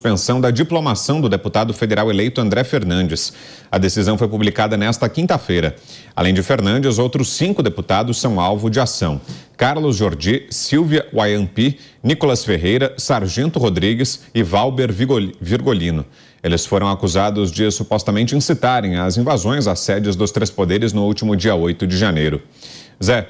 Suspensão da diplomação do deputado federal eleito André Fernandes. A decisão foi publicada nesta quinta-feira. Além de Fernandes, outros 5 deputados são alvo de ação. Carlos Jordi, Silvia Wayampi, Nicolas Ferreira, Sargento Rodrigues e Valber Virgolino. Eles foram acusados de supostamente incitarem as invasões às sedes dos 3 poderes no último dia 8 de janeiro. Zé.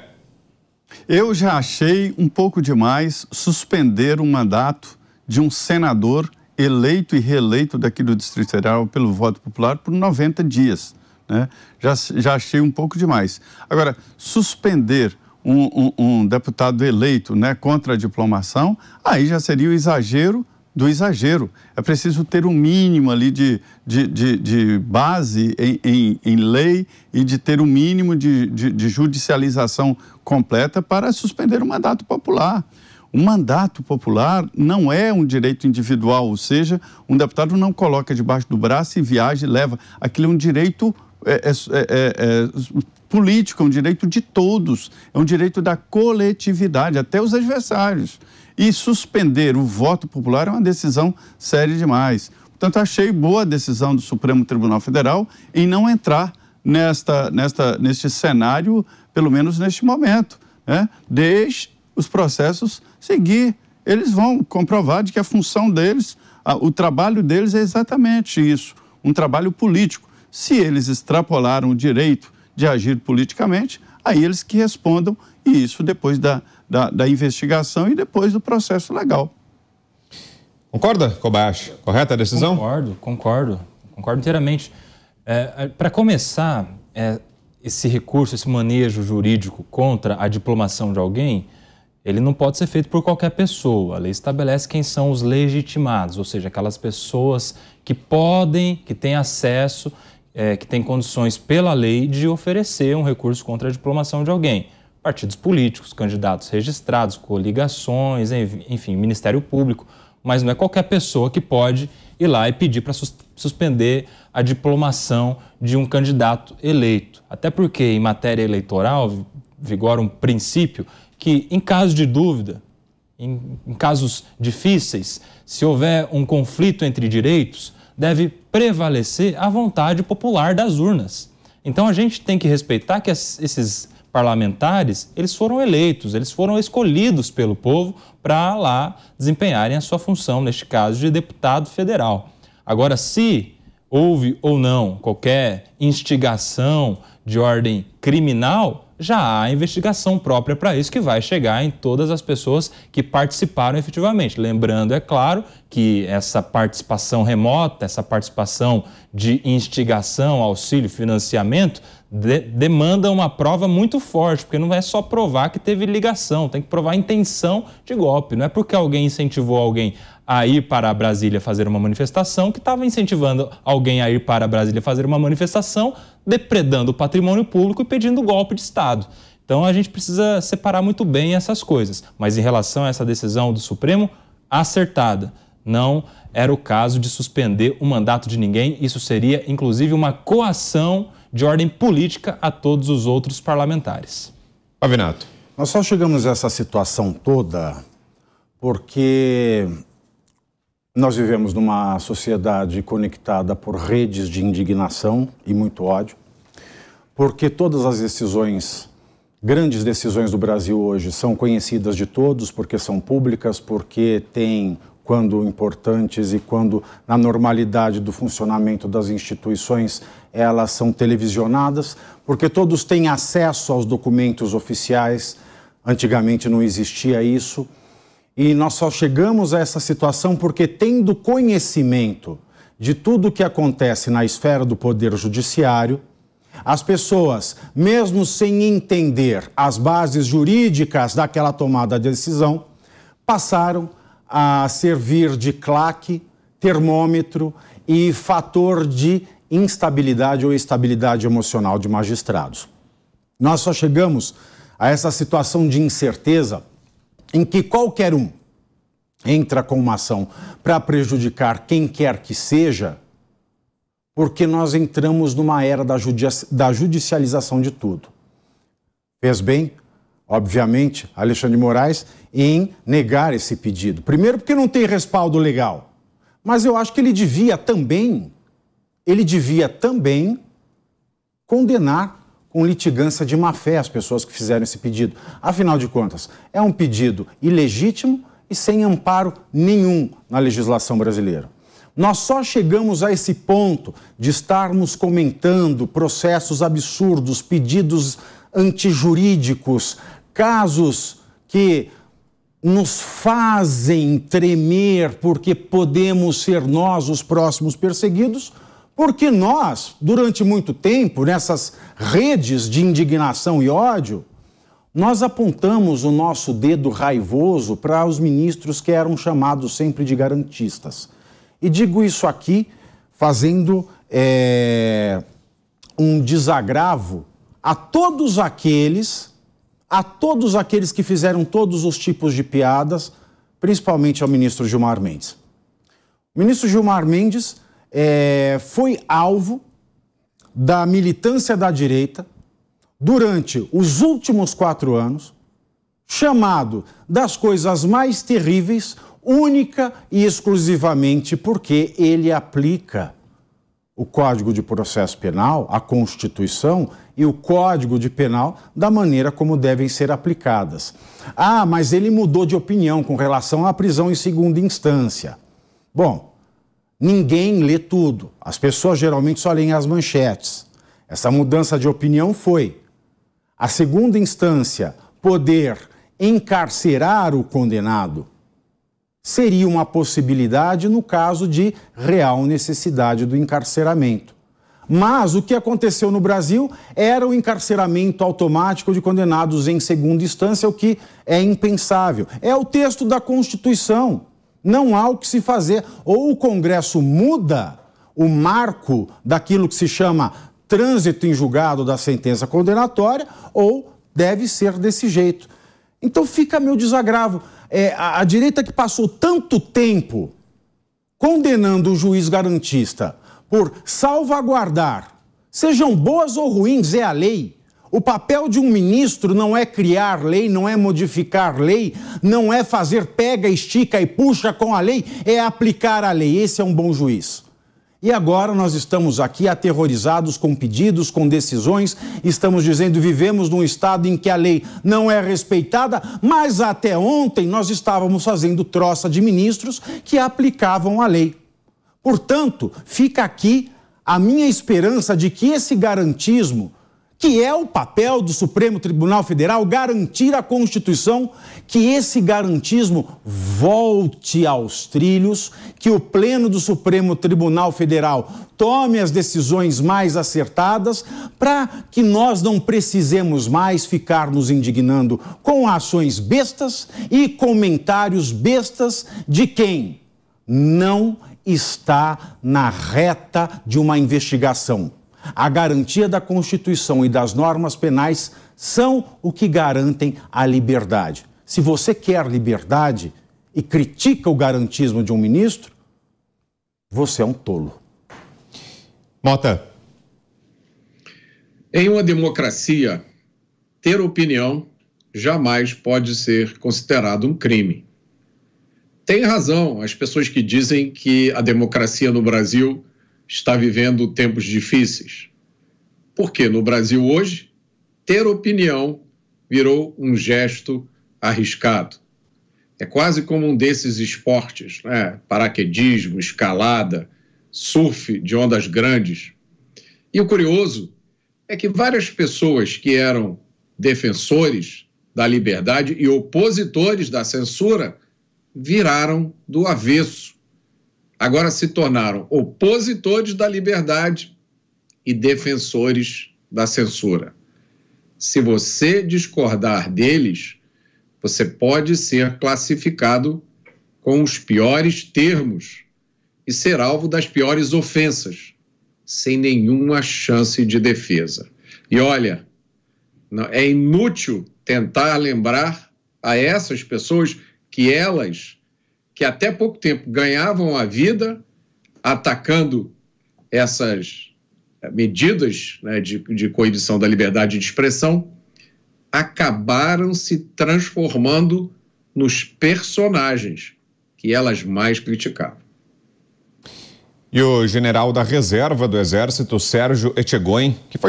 Eu já achei um pouco demais suspender o mandato de um senador eleito e reeleito daqui do Distrito Federal pelo voto popular por 90 dias. Né? Já achei um pouco demais. Agora, suspender um deputado eleito, né, contra a diplomação, aí já seria o exagero do exagero. É preciso ter um mínimo ali de base em lei e de ter um mínimo de judicialização completa para suspender o mandato popular. O mandato popular não é um direito individual, ou seja, um deputado não coloca debaixo do braço e viaja e leva. Aquilo é um direito político, é um direito de todos, é um direito da coletividade, até os adversários. E suspender o voto popular é uma decisão séria demais. Portanto, achei boa a decisão do Supremo Tribunal Federal em não entrar neste cenário, pelo menos neste momento, né? Deixe os processos seguir. Eles vão comprovar de que a função deles, o trabalho deles é exatamente isso, um trabalho político. Se eles extrapolaram o direito de agir politicamente, aí eles que respondam, e isso depois da investigação e depois do processo legal. Concorda, Kobayashi? Correta a decisão? Concordo inteiramente. Para começar, esse recurso, esse manejo jurídico contra a diplomação de alguém, ele não pode ser feito por qualquer pessoa. A lei estabelece quem são os legitimados, ou seja, aquelas pessoas que podem, que têm acesso, que têm condições pela lei de oferecer um recurso contra a diplomação de alguém. Partidos políticos, candidatos registrados, coligações, enfim, Ministério Público, mas não é qualquer pessoa que pode ir lá e pedir para suspender a diplomação de um candidato eleito. Até porque em matéria eleitoral vigora um princípio que, em caso de dúvida, em casos difíceis, se houver um conflito entre direitos, deve prevalecer a vontade popular das urnas. Então a gente tem que respeitar que esses parlamentares, eles foram eleitos, eles foram escolhidos pelo povo para lá desempenharem a sua função, neste caso de deputado federal. Agora, se houve ou não qualquer instigação de ordem criminal, já há investigação própria para isso que vai chegar em todas as pessoas que participaram efetivamente. Lembrando, é claro, que essa participação remota, essa participação de instigação, auxílio, financiamento, demanda uma prova muito forte, porque não é só provar que teve ligação, tem que provar intenção de golpe. Não é porque alguém incentivou alguém a ir para Brasília fazer uma manifestação que estava incentivando alguém a ir para Brasília fazer uma manifestação, depredando o patrimônio público e pedindo golpe de Estado. Então a gente precisa separar muito bem essas coisas. Mas em relação a essa decisão do Supremo, acertada. Não era o caso de suspender o mandato de ninguém. Isso seria, inclusive, uma coação de ordem política a todos os outros parlamentares. Pavinato. Nós só chegamos a essa situação toda porque nós vivemos numa sociedade conectada por redes de indignação e muito ódio, porque todas as decisões, grandes decisões do Brasil hoje são conhecidas de todos, porque são públicas, porque têm, quando importantes e quando na normalidade do funcionamento das instituições, elas são televisionadas, porque todos têm acesso aos documentos oficiais. Antigamente não existia isso. E nós só chegamos a essa situação porque, tendo conhecimento de tudo o que acontece na esfera do Poder Judiciário, as pessoas, mesmo sem entender as bases jurídicas daquela tomada de decisão, passaram a servir de claque, termômetro e fator de instabilidade ou estabilidade emocional de magistrados. Nós só chegamos a essa situação de incerteza em que qualquer um entra com uma ação para prejudicar quem quer que seja, porque nós entramos numa era da judicialização de tudo. Fez bem, obviamente, Alexandre de Moraes, em negar esse pedido. Primeiro porque não tem respaldo legal. Mas eu acho que ele devia também condenar com litigância de má-fé as pessoas que fizeram esse pedido. Afinal de contas, é um pedido ilegítimo e sem amparo nenhum na legislação brasileira. Nós só chegamos a esse ponto de estarmos comentando processos absurdos, pedidos antijurídicos, casos que nos fazem tremer porque podemos ser nós os próximos perseguidos, porque nós, durante muito tempo, nessas redes de indignação e ódio, nós apontamos o nosso dedo raivoso para os ministros que eram chamados sempre de garantistas. E digo isso aqui fazendo um desagravo a todos aqueles que fizeram todos os tipos de piadas, principalmente ao ministro Gilmar Mendes. O ministro Gilmar Mendes foi alvo da militância da direita durante os últimos 4 anos, chamado das coisas mais terríveis, única e exclusivamente porque ele aplica o Código de Processo Penal, a Constituição e o Código de Penal da maneira como devem ser aplicadas. Ah, mas ele mudou de opinião com relação à prisão em segunda instância. Bom, ninguém lê tudo. As pessoas geralmente só leem as manchetes. Essa mudança de opinião foi a segunda instância poder encarcerar o condenado. Seria uma possibilidade no caso de real necessidade do encarceramento. Mas o que aconteceu no Brasil era o encarceramento automático de condenados em segunda instância, o que é impensável. É o texto da Constituição. Não há o que se fazer. Ou o Congresso muda o marco daquilo que se chama trânsito em julgado da sentença condenatória, ou deve ser desse jeito. Então fica meu desagravo. A direita que passou tanto tempo condenando o juiz garantista por salvaguardar, sejam boas ou ruins, é a lei. O papel de um ministro não é criar lei, não é modificar lei, não é fazer pega, estica e puxa com a lei, é aplicar a lei. Esse é um bom juiz. E agora nós estamos aqui aterrorizados com pedidos, com decisões, estamos dizendo vivemos num estado em que a lei não é respeitada, mas até ontem nós estávamos fazendo troça de ministros que aplicavam a lei. Portanto, fica aqui a minha esperança de que esse garantismo, que é o papel do Supremo Tribunal Federal, garantir a Constituição, que esse garantismo volte aos trilhos, que o Pleno do Supremo Tribunal Federal tome as decisões mais acertadas, para que nós não precisemos mais ficar nos indignando com ações bestas e comentários bestas de quem não está na reta de uma investigação. A garantia da Constituição e das normas penais são o que garantem a liberdade. Se você quer liberdade e critica o garantismo de um ministro, você é um tolo. Mota. Em uma democracia, ter opinião jamais pode ser considerado um crime. Tem razão as pessoas que dizem que a democracia no Brasil está vivendo tempos difíceis. Porque no Brasil hoje, ter opinião virou um gesto arriscado. É quase como um desses esportes, né? Paraquedismo, escalada, surf de ondas grandes. E o curioso é que várias pessoas que eram defensores da liberdade e opositores da censura viraram do avesso. Agora se tornaram opositores da liberdade e defensores da censura. Se você discordar deles, você pode ser classificado com os piores termos e ser alvo das piores ofensas, sem nenhuma chance de defesa. E olha, é inútil tentar lembrar a essas pessoas que até pouco tempo ganhavam a vida atacando essas medidas, né, de coibição da liberdade de expressão, acabaram se transformando nos personagens que elas mais criticavam. E o general da reserva do Exército, Sérgio Etchegóin, que foi